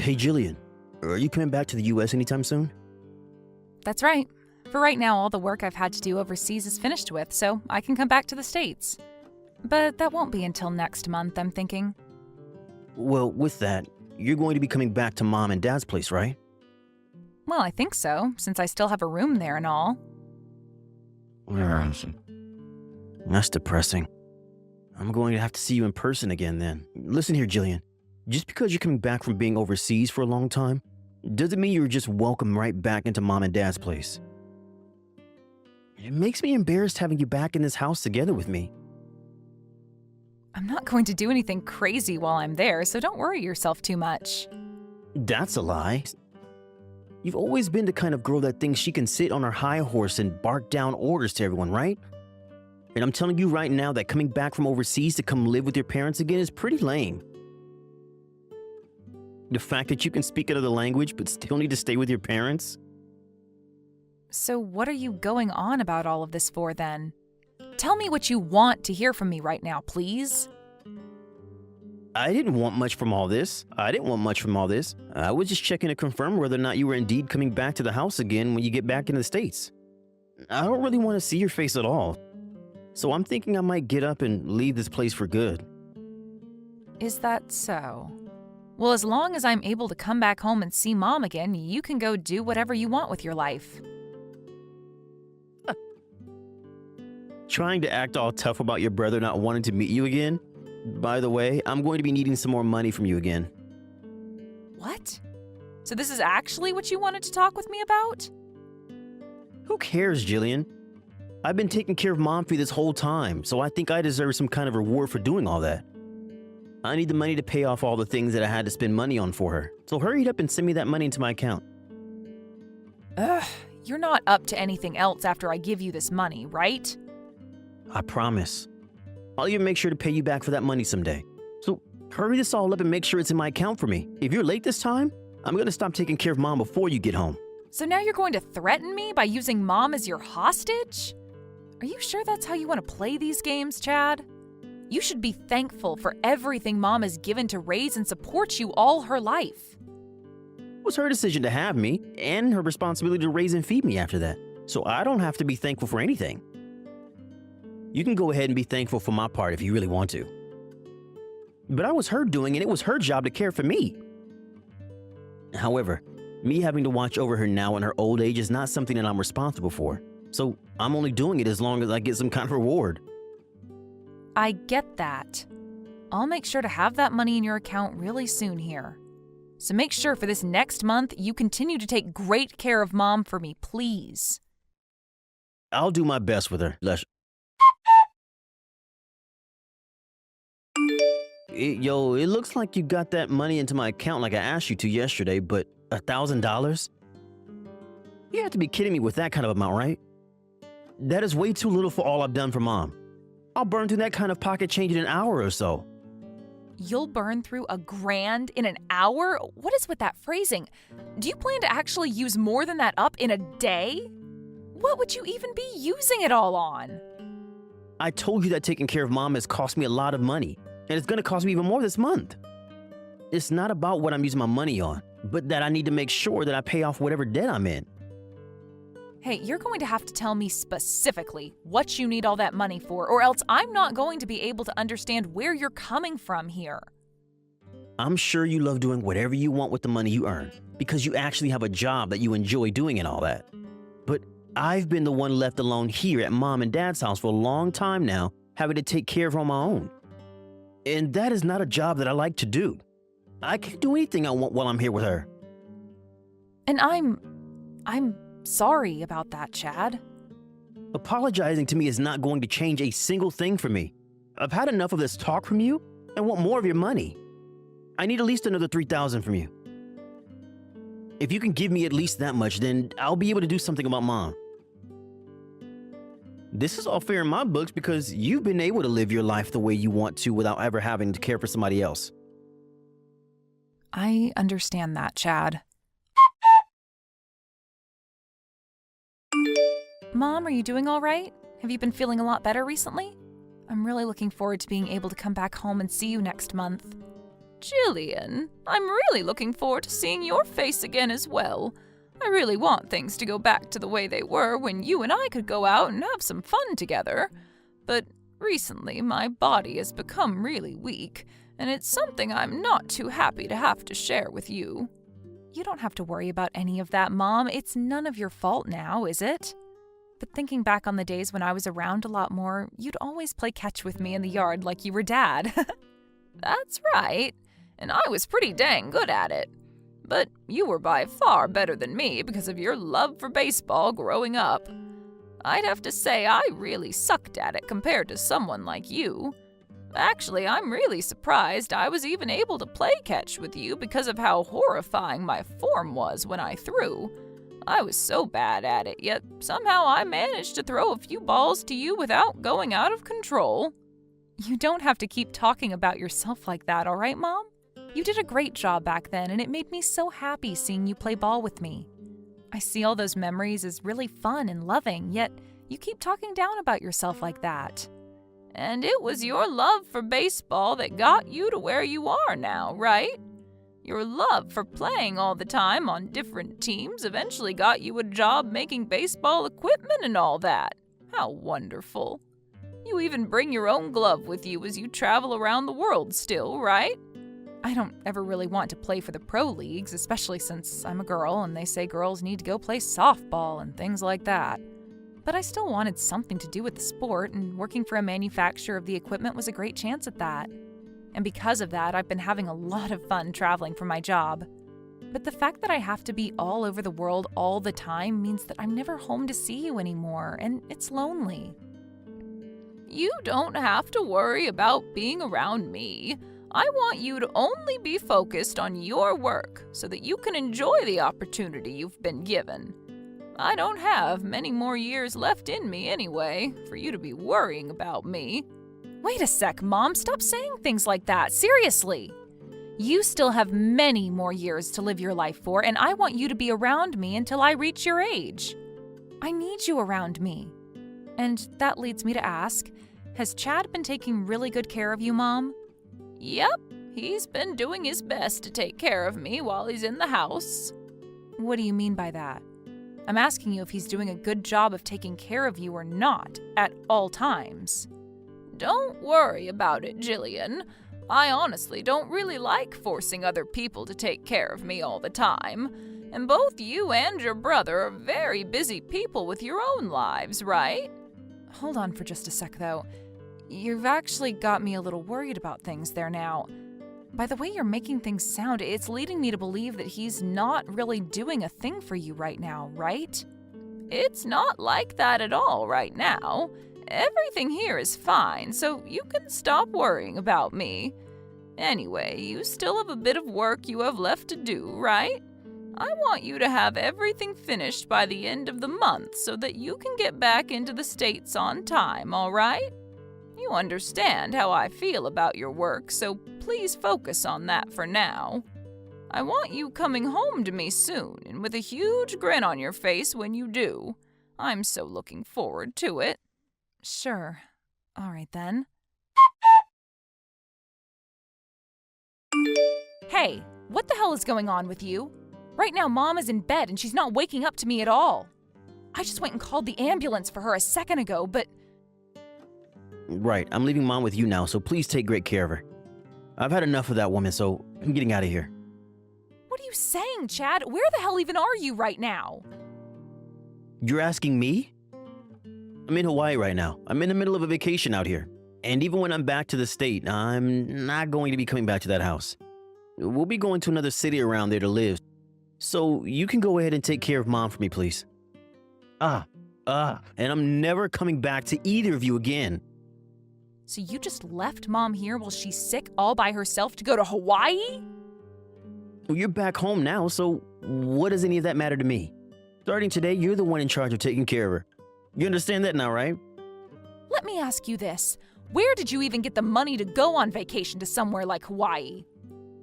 Hey, Jillian, are you coming back to the U.S. anytime soon? That's right. For right now, all the work I've had to do overseas is finished with, so I can come back to the States. But that won't be until next month, I'm thinking. Well, with that, you're going to be coming back to Mom and Dad's place, right? Well, I think so, since I still have a room there and all. That's depressing. I'm going to have to see you in person again then. Listen here, Jillian. Just because you're coming back from being overseas for a long time, doesn't mean you're just welcome right back into Mom and Dad's place. It makes me embarrassed having you back in this house together with me. I'm not going to do anything crazy while I'm there, so don't worry yourself too much. That's a lie. You've always been the kind of girl that thinks she can sit on her high horse and bark down orders to everyone, right? And I'm telling you right now that coming back from overseas to come live with your parents again is pretty lame. The fact that you can speak another language but still need to stay with your parents? So what are you going on about all of this for then? Tell me what you want to hear from me right now, please. I didn't want much from all this. I was just checking to confirm whether or not you were indeed coming back to the house again when you get back in the States. I don't really want to see your face at all. So I'm thinking I might get up and leave this place for good. Is that so? Well, as long as I'm able to come back home and see Mom again, you can go do whatever you want with your life. Trying to act all tough about your brother not wanting to meet you again? By the way, I'm going to be needing some more money from you again. What? So this is actually what you wanted to talk with me about? Who cares, Jillian? I've been taking care of Mom for you this whole time, so I think I deserve some kind of reward for doing all that. I need the money to pay off all the things that I had to spend money on for her, so hurry it up and send me that money into my account. Ugh, you're not up to anything else after I give you this money, right? I promise. I'll even make sure to pay you back for that money someday. So hurry this all up and make sure it's in my account for me. If you're late this time, I'm going to stop taking care of Mom before you get home. So now you're going to threaten me by using Mom as your hostage? Are you sure that's how you want to play these games, Chad? You should be thankful for everything Mom has given to raise and support you all her life. It was her decision to have me, and her responsibility to raise and feed me after that. So I don't have to be thankful for anything. You can go ahead and be thankful for my part if you really want to. But I was her doing it, it was her job to care for me. However, me having to watch over her now in her old age is not something that I'm responsible for. So I'm only doing it as long as I get some kind of reward. I get that. I'll make sure to have that money in your account really soon here. So make sure for this next month you continue to take great care of Mom for me, please. I'll do my best with her. It looks like you got that money into my account like I asked you to yesterday, but $1,000? You have to be kidding me with that kind of amount, right? That is way too little for all I've done for Mom. I'll burn through that kind of pocket change in an hour or so. You'll burn through $1,000 in an hour? What is with that phrasing? Do you plan to actually use more than that up in a day? What would you even be using it all on? I told you that taking care of Mom has cost me a lot of money, and it's going to cost me even more this month. It's not about what I'm using my money on, but that I need to make sure that I pay off whatever debt I'm in. Hey, you're going to have to tell me specifically what you need all that money for, or else I'm not going to be able to understand where you're coming from here. I'm sure you love doing whatever you want with the money you earn, because you actually have a job that you enjoy doing and all that. But I've been the one left alone here at Mom and Dad's house for a long time now, having to take care of her on my own. And that is not a job that I like to do. I can't do anything I want while I'm here with her. And I'm sorry about that, Chad. Apologizing to me is not going to change a single thing for me. I've had enough of this talk from you and want more of your money. I need at least another $3,000 from you. If you can give me at least that much, then I'll be able to do something about Mom. This is all fair in my books because you've been able to live your life the way you want to without ever having to care for somebody else. I understand that, Chad. Mom, are you doing all right? Have you been feeling a lot better recently? I'm really looking forward to being able to come back home and see you next month. Jillian, I'm really looking forward to seeing your face again as well. I really want things to go back to the way they were when you and I could go out and have some fun together. But recently, my body has become really weak, and it's something I'm not too happy to have to share with you. You don't have to worry about any of that, Mom. It's none of your fault now, is it? But thinking back on the days when I was around a lot more, you'd always play catch with me in the yard like you were Dad. That's right, and I was pretty dang good at it. But you were by far better than me because of your love for baseball growing up. I'd have to say I really sucked at it compared to someone like you. Actually, I'm really surprised I was even able to play catch with you because of how horrifying my form was when I threw. I was so bad at it, yet somehow I managed to throw a few balls to you without going out of control. You don't have to keep talking about yourself like that, all right, Mom? You did a great job back then, and it made me so happy seeing you play ball with me. I see all those memories as really fun and loving, yet you keep talking down about yourself like that. And it was your love for baseball that got you to where you are now, right? Your love for playing all the time on different teams eventually got you a job making baseball equipment and all that. How wonderful. You even bring your own glove with you as you travel around the world still, right? I don't ever really want to play for the pro leagues, especially since I'm a girl and they say girls need to go play softball and things like that. But I still wanted something to do with the sport, and working for a manufacturer of the equipment was a great chance at that. And because of that, I've been having a lot of fun traveling for my job. But the fact that I have to be all over the world all the time means that I'm never home to see you anymore, and it's lonely. You don't have to worry about being around me. I want you to only be focused on your work so that you can enjoy the opportunity you've been given. I don't have many more years left in me anyway, for you to be worrying about me. Wait a sec, Mom. Stop saying things like that. Seriously. You still have many more years to live your life for, and I want you to be around me until I reach your age. I need you around me. And that leads me to ask, has Chad been taking really good care of you, Mom? Yep, he's been doing his best to take care of me while he's in the house. What do you mean by that? I'm asking you if he's doing a good job of taking care of you or not, at all times. Don't worry about it, Jillian. I honestly don't really like forcing other people to take care of me all the time. And both you and your brother are very busy people with your own lives, right? Hold on for just a sec, though. You've actually got me a little worried about things there now. By the way you're making things sound, it's leading me to believe that he's not really doing a thing for you right now, right? It's not like that at all right now. Everything here is fine, so you can stop worrying about me. Anyway, you still have a bit of work you have left to do, right? I want you to have everything finished by the end of the month so that you can get back into the States on time, all right? You understand how I feel about your work, so please focus on that for now. I want you coming home to me soon and with a huge grin on your face when you do. I'm so looking forward to it. Sure. All right then. Hey, what the hell is going on with you? Right now, Mom is in bed and she's not waking up to me at all. I just went and called the ambulance for her a second ago, but... Right, I'm leaving Mom with you now, so please take great care of her. I've had enough of that woman, so I'm getting out of here. What are you saying, Chad? Where the hell even are you right now? You're asking me? I'm in Hawaii right now. I'm in the middle of a vacation out here. And even when I'm back to the state, I'm not going to be coming back to that house. We'll be going to another city around there to live. So you can go ahead and take care of Mom for me, please. And I'm never coming back to either of you again. So you just left Mom here while she's sick all by herself to go to Hawaii? Well, you're back home now, so what does any of that matter to me? Starting today, you're the one in charge of taking care of her. You understand that now, right? Let me ask you this. Where did you even get the money to go on vacation to somewhere like Hawaii?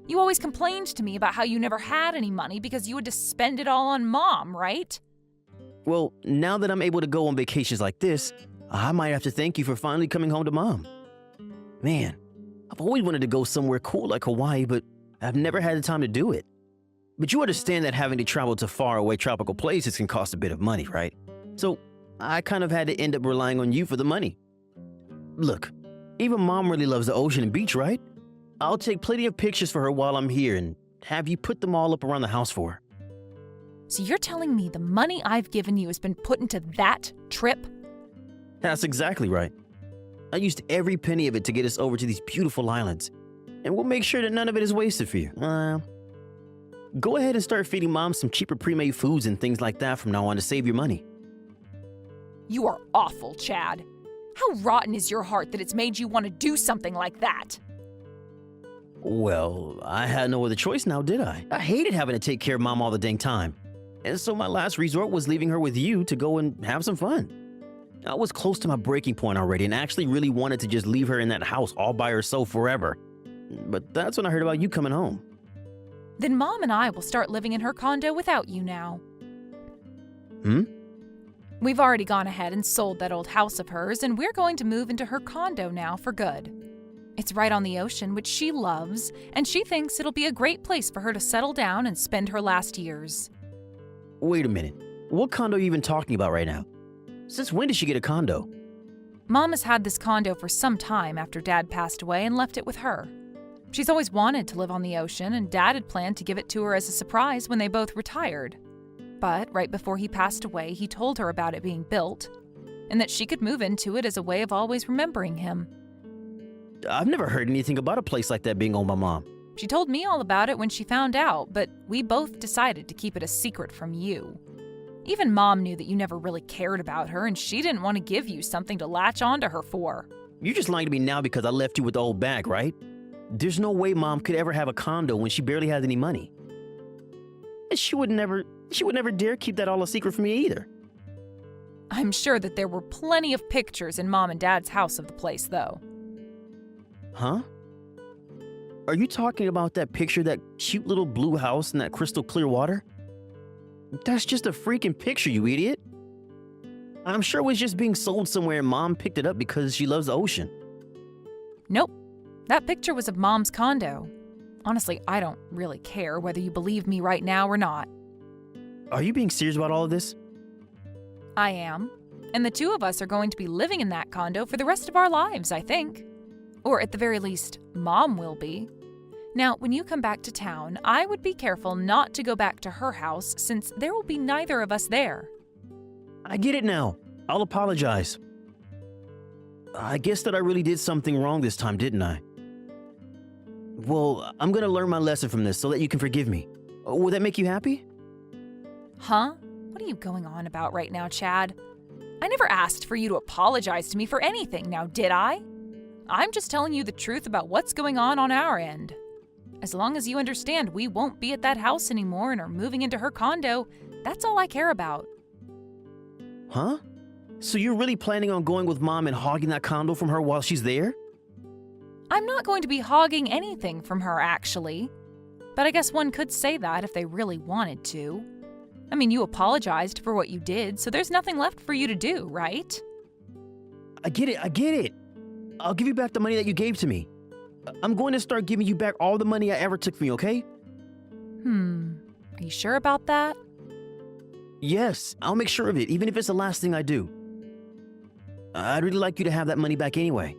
You always complained to me about how you never had any money because you had to spend it all on Mom, right? Well, now that I'm able to go on vacations like this, I might have to thank you for finally coming home to Mom. Man, I've always wanted to go somewhere cool like Hawaii, but I've never had the time to do it. But you understand that having to travel to faraway tropical places can cost a bit of money, right? So I kind of had to end up relying on you for the money. Look, even Mom really loves the ocean and beach, right? I'll take plenty of pictures for her while I'm here and have you put them all up around the house for her. So you're telling me the money I've given you has been put into that trip? That's exactly right. I used every penny of it to get us over to these beautiful islands. And we'll make sure that none of it is wasted for you. Go ahead and start feeding Mom some cheaper pre-made foods and things like that from now on to save your money. You are awful, Chad. How rotten is your heart that it's made you want to do something like that? Well, I had no other choice now, did I? I hated having to take care of Mom all the dang time. And so my last resort was leaving her with you to go and have some fun. I was close to my breaking point already and actually really wanted to just leave her in that house all by herself forever. But that's when I heard about you coming home. Then Mom and I will start living in her condo without you now. We've already gone ahead and sold that old house of hers, and we're going to move into her condo now for good. It's right on the ocean, which she loves, and she thinks it'll be a great place for her to settle down and spend her last years. Wait a minute. What condo are you even talking about right now? Since when did she get a condo? Mom has had this condo for some time after Dad passed away and left it with her. She's always wanted to live on the ocean, and Dad had planned to give it to her as a surprise when they both retired. But right before he passed away, he told her about it being built, and that she could move into it as a way of always remembering him. I've never heard anything about a place like that being owned by Mom. She told me all about it when she found out, but we both decided to keep it a secret from you. Even Mom knew that you never really cared about her, and she didn't want to give you something to latch onto her for. You're just lying to me now because I left you with the old bag, right? There's no way Mom could ever have a condo when she barely had any money. And she would never dare keep that all a secret from me either. I'm sure that there were plenty of pictures in Mom and Dad's house of the place, though. Huh? Are you talking about that picture, that cute little blue house and that crystal clear water? That's just a freaking picture, you idiot. I'm sure it was just being sold somewhere and Mom picked it up because she loves the ocean. Nope. That picture was of Mom's condo. Honestly, I don't really care whether you believe me right now or not. Are you being serious about all of this? I am. And the two of us are going to be living in that condo for the rest of our lives, I think. Or at the very least, Mom will be. Now, when you come back to town, I would be careful not to go back to her house since there will be neither of us there. I get it now. I'll apologize. I guess that I really did something wrong this time, didn't I? Well, I'm gonna learn my lesson from this so that you can forgive me. Will that make you happy? Huh? What are you going on about right now, Chad? I never asked for you to apologize to me for anything, now did I? I'm just telling you the truth about what's going on our end. As long as you understand we won't be at that house anymore and are moving into her condo, that's all I care about. Huh? So you're really planning on going with Mom and hogging that condo from her while she's there? I'm not going to be hogging anything from her, actually. But I guess one could say that if they really wanted to. I mean, you apologized for what you did, so there's nothing left for you to do, right? I get it. I'll give you back the money that you gave to me. I'm going to start giving you back all the money I ever took from you, okay? Are you sure about that? Yes, I'll make sure of it, even if it's the last thing I do. I'd really like you to have that money back anyway.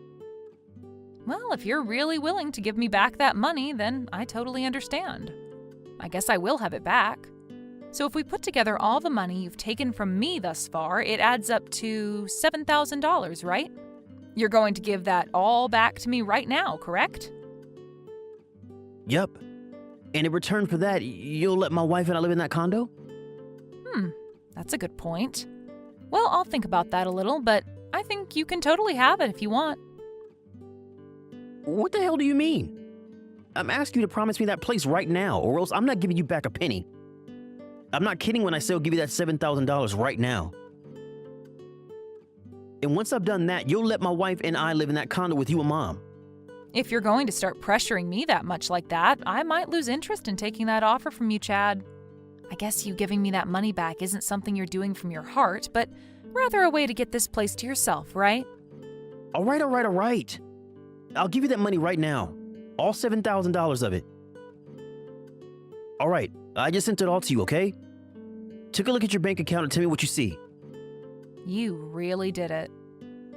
Well, if you're really willing to give me back that money, then I totally understand. I guess I will have it back. So if we put together all the money you've taken from me thus far, it adds up to $7,000, right? You're going to give that all back to me right now, correct? Yup. And in return for that, you'll let my wife and I live in that condo? That's a good point. Well, I'll think about that a little, but I think you can totally have it if you want. What the hell do you mean? I'm asking you to promise me that place right now, or else I'm not giving you back a penny. I'm not kidding when I say I'll give you that $7,000 right now. And once I've done that, you'll let my wife and I live in that condo with you and Mom. If you're going to start pressuring me that much like that, I might lose interest in taking that offer from you, Chad. I guess you giving me that money back isn't something you're doing from your heart, but rather a way to get this place to yourself, right? All right. I'll give you that money right now. All $7,000 of it. All right, I just sent it all to you, okay? Take a look at your bank account and tell me what you see. You really did it.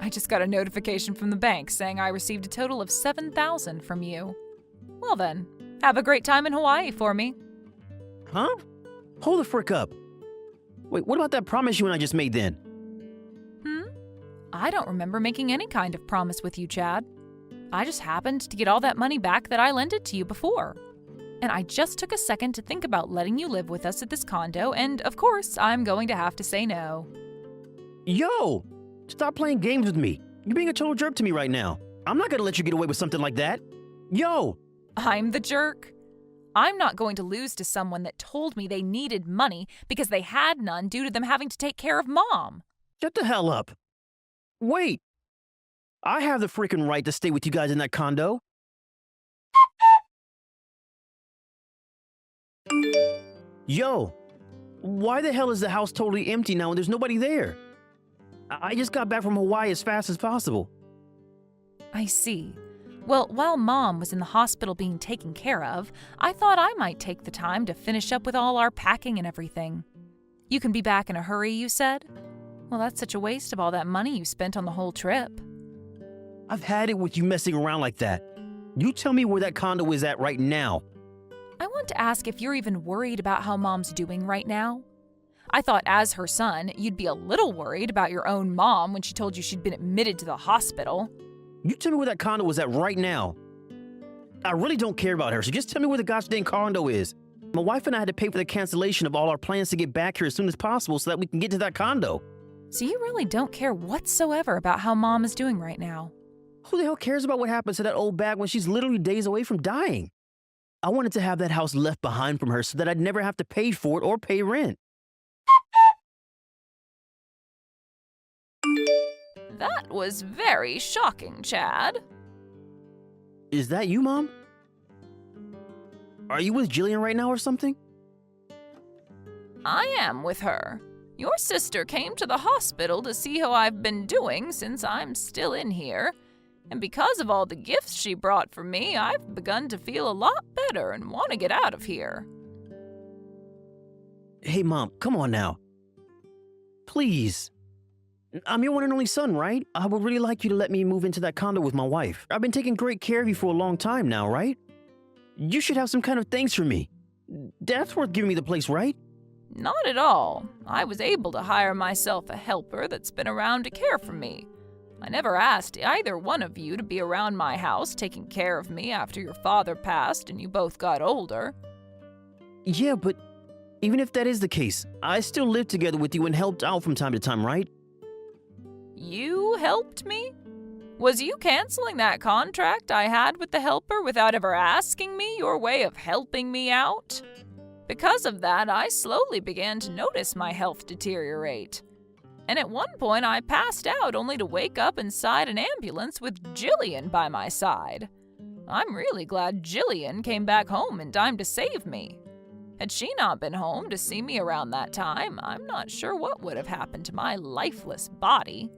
I just got a notification from the bank saying I received a total of $7,000 from you. Well then, have a great time in Hawaii for me. Huh? Hold the frick up. Wait, what about that promise you and I just made then? I don't remember making any kind of promise with you, Chad. I just happened to get all that money back that I lent it to you before. And I just took a second to think about letting you live with us at this condo, and of course, I'm going to have to say no. Yo! Stop playing games with me. You're being a total jerk to me right now. I'm not gonna let you get away with something like that. Yo! I'm the jerk. I'm not going to lose to someone that told me they needed money because they had none due to them having to take care of Mom. Shut the hell up. Wait! I have the freaking right to stay with you guys in that condo. Yo! Why the hell is the house totally empty now and there's nobody there? I just got back from Hawaii as fast as possible. I see. Well, while Mom was in the hospital being taken care of, I thought I might take the time to finish up with all our packing and everything. You can be back in a hurry, you said? Well, that's such a waste of all that money you spent on the whole trip. I've had it with you messing around like that. You tell me where that condo is at right now. I want to ask if you're even worried about how Mom's doing right now. I thought as her son, you'd be a little worried about your own mom when she told you she'd been admitted to the hospital. You tell me where that condo is at right now. I really don't care about her, so just tell me where the gosh dang condo is. My wife and I had to pay for the cancellation of all our plans to get back here as soon as possible so that we can get to that condo. So you really don't care whatsoever about how Mom is doing right now? Who the hell cares about what happens to that old bag when she's literally days away from dying? I wanted to have that house left behind from her so that I'd never have to pay for it or pay rent. That was very shocking, Chad. Is that you, Mom? Are you with Jillian right now or something? I am with her. Your sister came to the hospital to see how I've been doing since I'm still in here. And because of all the gifts she brought for me, I've begun to feel a lot better and want to get out of here. Hey, Mom, come on now. Please. I'm your one and only son, right? I would really like you to let me move into that condo with my wife. I've been taking great care of you for a long time now, right? You should have some kind of thanks for me. That's worth giving me the place, right? Not at all. I was able to hire myself a helper that's been around to care for me. I never asked either one of you to be around my house taking care of me after your father passed and you both got older. Yeah, but even if that is the case, I still lived together with you and helped out from time to time, right? You helped me? Was you canceling that contract I had with the helper without ever asking me your way of helping me out? Because of that, I slowly began to notice my health deteriorate. And at one point, I passed out only to wake up inside an ambulance with Jillian by my side. I'm really glad Jillian came back home in time to save me. Had she not been home to see me around that time, I'm not sure what would have happened to my lifeless body.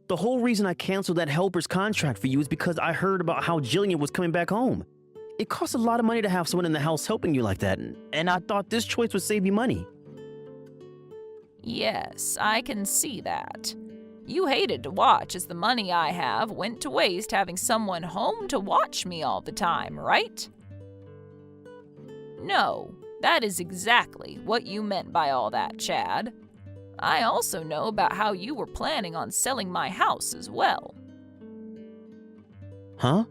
The whole reason I canceled that helper's contract for you is because I heard about how Jillian was coming back home. It costs a lot of money to have someone in the house helping you like that, and I thought this choice would save you money. Yes, I can see that. You hated to watch as the money I have went to waste having someone home to watch me all the time, right? No, that is exactly what you meant by all that, Chad. I also know about how you were planning on selling my house as well. Huh?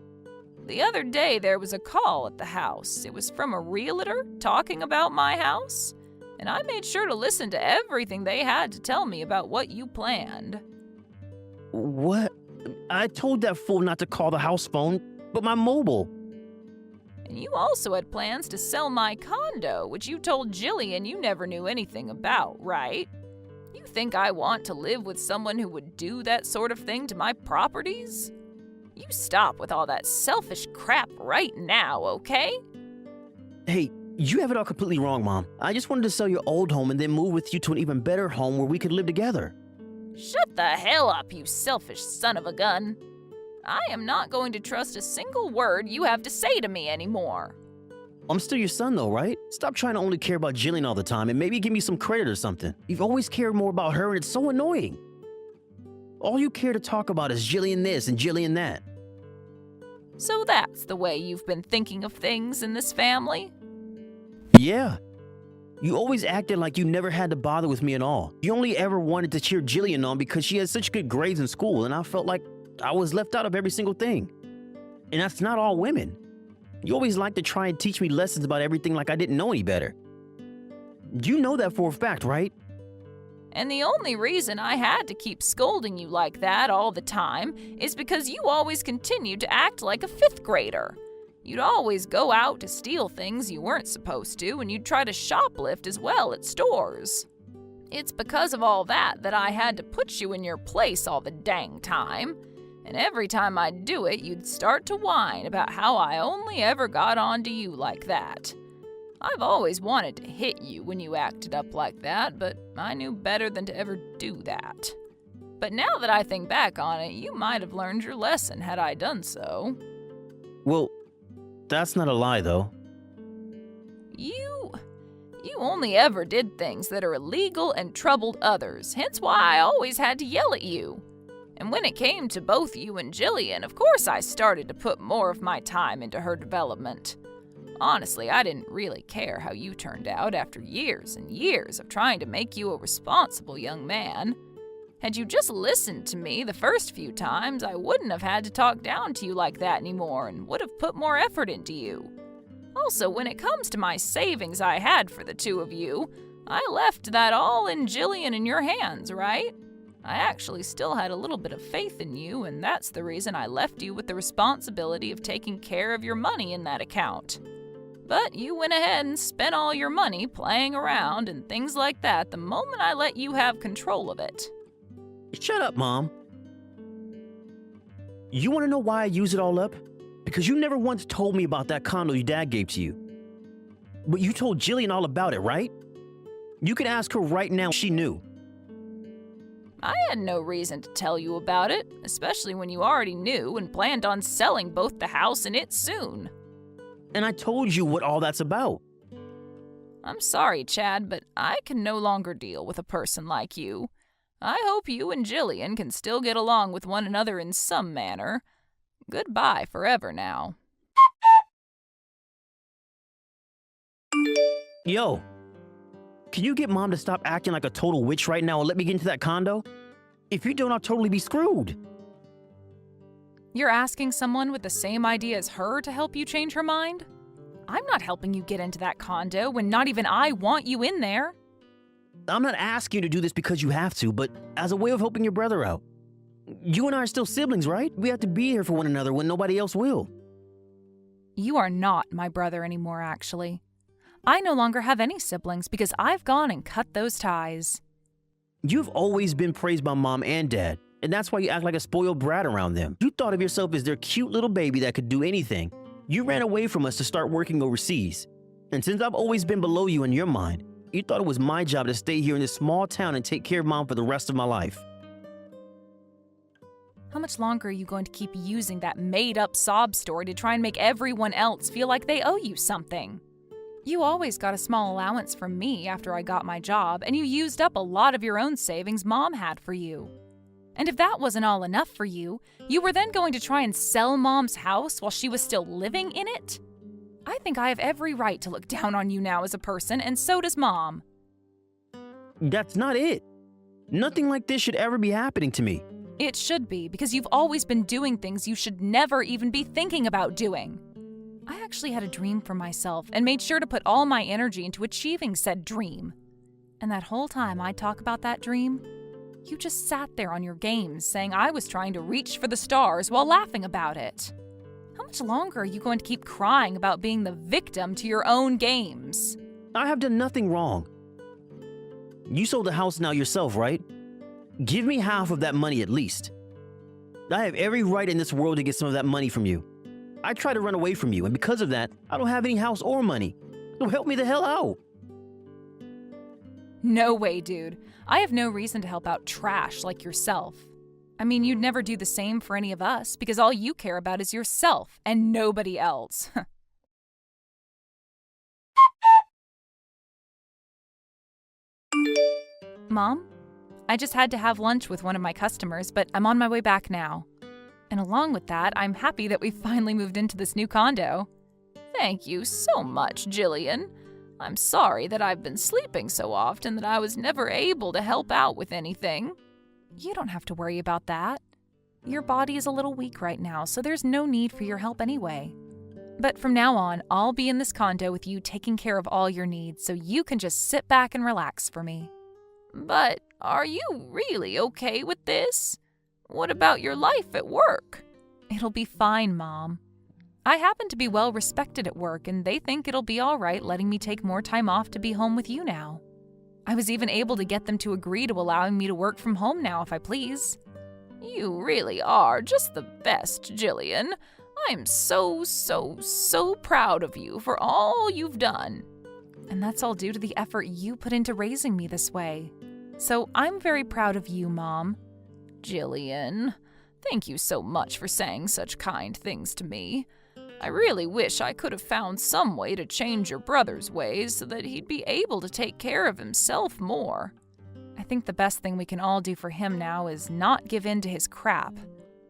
The other day there was a call at the house. It was from a realtor talking about my house, and I made sure to listen to everything they had to tell me about what you planned. What? I told that fool not to call the house phone, but my mobile. And you also had plans to sell my condo, which you told Jillian you never knew anything about, right? You think I want to live with someone who would do that sort of thing to my properties? You stop with all that selfish crap right now, okay? Hey, you have it all completely wrong, Mom. I just wanted to sell your old home and then move with you to an even better home where we could live together. Shut the hell up, you selfish son of a gun. I am not going to trust a single word you have to say to me anymore. I'm still your son though, right? Stop trying to only care about Jillian all the time and maybe give me some credit or something. You've always cared more about her and it's so annoying. All you care to talk about is Jillian this and Jillian that. So that's the way you've been thinking of things in this family? Yeah. You always acted like you never had to bother with me at all. You only ever wanted to cheer Jillian on because she had such good grades in school and I felt like I was left out of every single thing. And that's not all women. You always like to try and teach me lessons about everything like I didn't know any better. You know that for a fact, right? And the only reason I had to keep scolding you like that all the time is because you always continued to act like a fifth grader. You'd always go out to steal things you weren't supposed to, and you'd try to shoplift as well at stores. It's because of all that I had to put you in your place all the dang time. And every time I'd do it, you'd start to whine about how I only ever got on to you like that. I've always wanted to hit you when you acted up like that, but I knew better than to ever do that. But now that I think back on it, you might have learned your lesson had I done so. Well, that's not a lie though. You only ever did things that are illegal and troubled others, hence why I always had to yell at you. And when it came to both you and Jillian, of course I started to put more of my time into her development. Honestly, I didn't really care how you turned out after years and years of trying to make you a responsible young man. Had you just listened to me the first few times, I wouldn't have had to talk down to you like that anymore and would have put more effort into you. Also, when it comes to my savings I had for the two of you, I left that all in Jillian in your hands, right? I actually still had a little bit of faith in you, and that's the reason I left you with the responsibility of taking care of your money in that account. But you went ahead and spent all your money playing around and things like that the moment I let you have control of it. Shut up, Mom. You want to know why I use it all up? Because you never once told me about that condo your dad gave to you. But you told Jillian all about it, right? You could ask her right now if she knew. I had no reason to tell you about it, especially when you already knew and planned on selling both the house and it soon. And I told you what all that's about. I'm sorry, Chad, but I can no longer deal with a person like you. I hope you and Jillian can still get along with one another in some manner. Goodbye forever now. Yo, can you get Mom to stop acting like a total witch right now and let me get into that condo? If you don't, I'll totally be screwed. You're asking someone with the same idea as her to help you change her mind? I'm not helping you get into that condo when not even I want you in there. I'm not asking you to do this because you have to, but as a way of helping your brother out. You and I are still siblings, right? We have to be here for one another when nobody else will. You are not my brother anymore, actually. I no longer have any siblings because I've gone and cut those ties. You've always been praised by Mom and Dad, and that's why you act like a spoiled brat around them. You thought of yourself as their cute little baby that could do anything. You ran away from us to start working overseas. And since I've always been below you in your mind, you thought it was my job to stay here in this small town and take care of Mom for the rest of my life. How much longer are you going to keep using that made-up sob story to try and make everyone else feel like they owe you something? You always got a small allowance from me after I got my job, and you used up a lot of your own savings Mom had for you. And if that wasn't all enough for you, you were then going to try and sell Mom's house while she was still living in it? I think I have every right to look down on you now as a person, and so does Mom. That's not it. Nothing like this should ever be happening to me. It should be, because you've always been doing things you should never even be thinking about doing. I actually had a dream for myself and made sure to put all my energy into achieving said dream. And that whole time I'd talk about that dream, you just sat there on your games saying I was trying to reach for the stars while laughing about it. How much longer are you going to keep crying about being the victim to your own games? I have done nothing wrong. You sold the house now yourself, right? Give me half of that money at least. I have every right in this world to get some of that money from you. I tried to run away from you, and because of that, I don't have any house or money. So help me the hell out. No way, dude. I have no reason to help out trash like yourself. I mean, you'd never do the same for any of us because all you care about is yourself and nobody else. Mom, I just had to have lunch with one of my customers, but I'm on my way back now. And along with that, I'm happy that we finally moved into this new condo. Thank you so much, Jillian. I'm sorry that I've been sleeping so often that I was never able to help out with anything. You don't have to worry about that. Your body is a little weak right now, so there's no need for your help anyway. But from now on, I'll be in this condo with you taking care of all your needs, so you can just sit back and relax for me. But are you really okay with this? What about your life at work? It'll be fine, Mom. I happen to be well respected at work, and they think it'll be all right letting me take more time off to be home with you now. I was even able to get them to agree to allowing me to work from home now if I please. You really are just the best, Jillian. I'm so proud of you for all you've done. And that's all due to the effort you put into raising me this way. So I'm very proud of you, Mom. Jillian, thank you so much for saying such kind things to me. I really wish I could have found some way to change your brother's ways so that he'd be able to take care of himself more. I think the best thing we can all do for him now is not give in to his crap.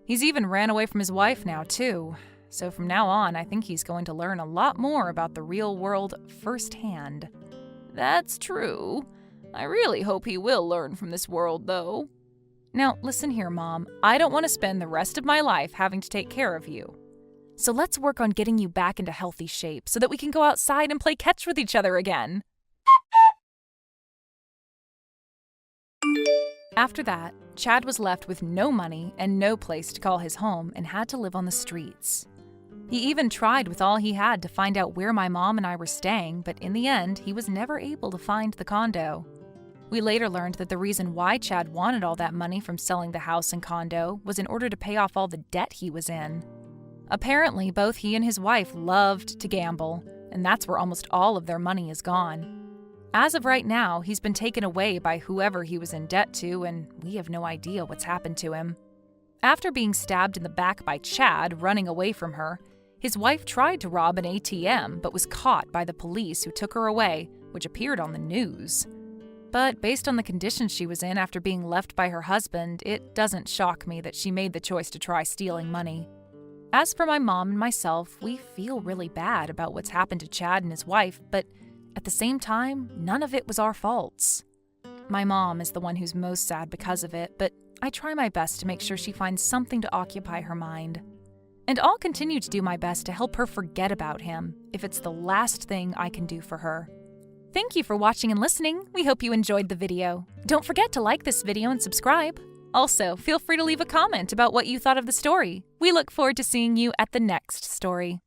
He's even ran away from his wife now, too. So from now on, I think he's going to learn a lot more about the real world firsthand. That's true. I really hope he will learn from this world, though. Now, listen here, Mom. I don't want to spend the rest of my life having to take care of you. So let's work on getting you back into healthy shape so that we can go outside and play catch with each other again. After that, Chad was left with no money and no place to call his home and had to live on the streets. He even tried with all he had to find out where my mom and I were staying, but in the end, he was never able to find the condo. We later learned that the reason why Chad wanted all that money from selling the house and condo was in order to pay off all the debt he was in. Apparently, both he and his wife loved to gamble, and that's where almost all of their money is gone. As of right now, he's been taken away by whoever he was in debt to, and we have no idea what's happened to him. After being stabbed in the back by Chad running away from her, his wife tried to rob an ATM but was caught by the police who took her away, which appeared on the news. But based on the condition she was in after being left by her husband, it doesn't shock me that she made the choice to try stealing money. As for my mom and myself, we feel really bad about what's happened to Chad and his wife, but at the same time, none of it was our faults. My mom is the one who's most sad because of it, but I try my best to make sure she finds something to occupy her mind. And I'll continue to do my best to help her forget about him, if it's the last thing I can do for her. Thank you for watching and listening. We hope you enjoyed the video. Don't forget to like this video and subscribe. Also, feel free to leave a comment about what you thought of the story. We look forward to seeing you at the next story.